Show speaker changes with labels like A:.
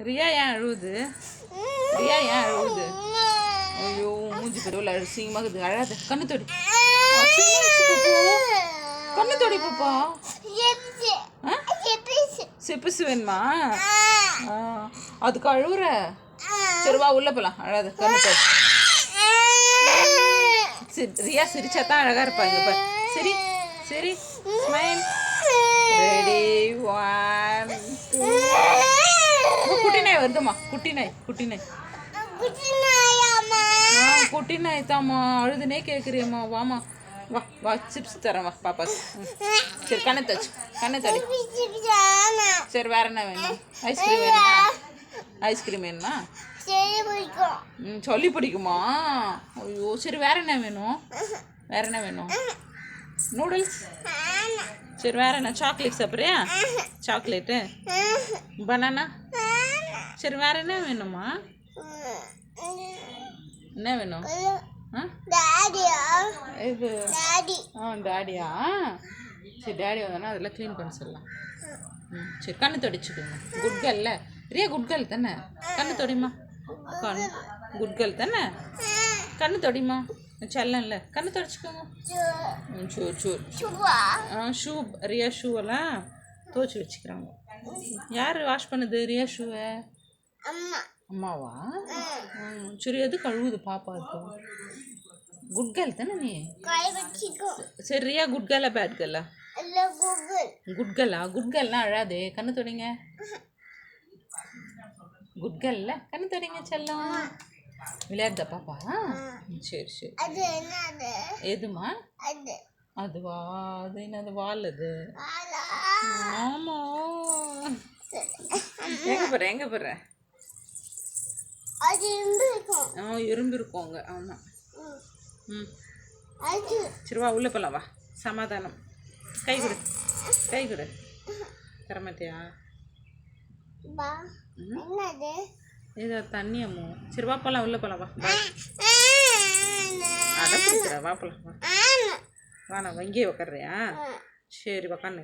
A: ரியா ஏன் அழுவுது? ரியா ஏன் அழுவுது? ஐயோ மூஞ்சி பெருவில் அசிங்கமாகுது. அழாத. கண்ணு தொடி. கண்ணு தொடி பாப்பா. சிப்பிஸ் வேணுமா? அதுக்கு அழுவுற. சரிவா உள்ள போலாம். அழாத. கண்ணு தொடி. ரியா சிரிச்சா தான் அழகா இருப்பாங்க. இப்போ சரி சரி ஸ்மைல். ரெடி 1 2. குட்டி நாய் வருதுமா. குட்டி நாய் குட்டி நாய் குட்டி நாய் தாம்மா. அழுதுனே கேட்குறியம்மா. வாமா வா வா சிப்ஸ் தரேன் வா பாப்பா. சரி கண்ணை தச்சு கண்ணை தடி. சரி வேற என்ன வேணும்? ஐஸ்கிரீம் வேணுமா? ஐஸ்கிரீம் வேணுமா? சொல்லி பிடிக்குமா? ஐயோ சரி வேற என்ன வேணும்? வேற என்ன வேணும்? நூடுல்ஸ். சரி வேற என்ன? சாக்லேட் சாப்பிட்றியா? Chocolate banana. சரி வேற என்ன வேணுமா? என்ன வேணும்? இது டாடியா? சரி டாடி வந்தோன்னா அதெல்லாம் க்ளீன் பண்ண சொல்லலாம். சரி கண்ணு தொடிச்சுக்கோங்க. குட் கேர்ல்ல ரியா. குட் கேர்ள் தானே? கண்ணு தொடிமா. குட் கேர்ள் தானே? கண்ணு தொடிமா. செல்லம்ல கண்ணு தொடச்சிக்கோங்க. ஷூ ரியா ஷூவெல்லாம் துவச்சி வச்சுக்கிறாங்க. யார் வாஷ் பண்ணுது ரியா ஷூவை? அம்மாவா? சரி எது கழுவுது பாப்பா? இப்போ குட் கேர்ள் தானே நீ? சரி ரியா குட் கேர்லா பேட் கேர்லா? குட் கேர்லா? குட் கேர்லாம் அழாதே. கண்ணு தொடிங்க. குட் கேர்ல்ல கண்ணு தொடிங்க செல்லம். விளையாடுதா பாப்பா? சரி சரி. எதுமா? அதுவா? அது என்னது? வால் அது? ஆமா. எங்க போற எங்க போற? எறும்பு இருக்கும் அங்க. ஆமா. சரி வா உள்ள போலாம் வா. சமாதானம். கை கொடு கை கொடு. தரமாட்டியா? ஏதோ தண்ணி அம்மோ. சரி வா போலாம் உள்ள போலாம் வா. அடம் பிடிக்கிற. வா போலாம் வா. வா நான் இங்கேயே உக்காடுறியா? சரி உக்காந்து.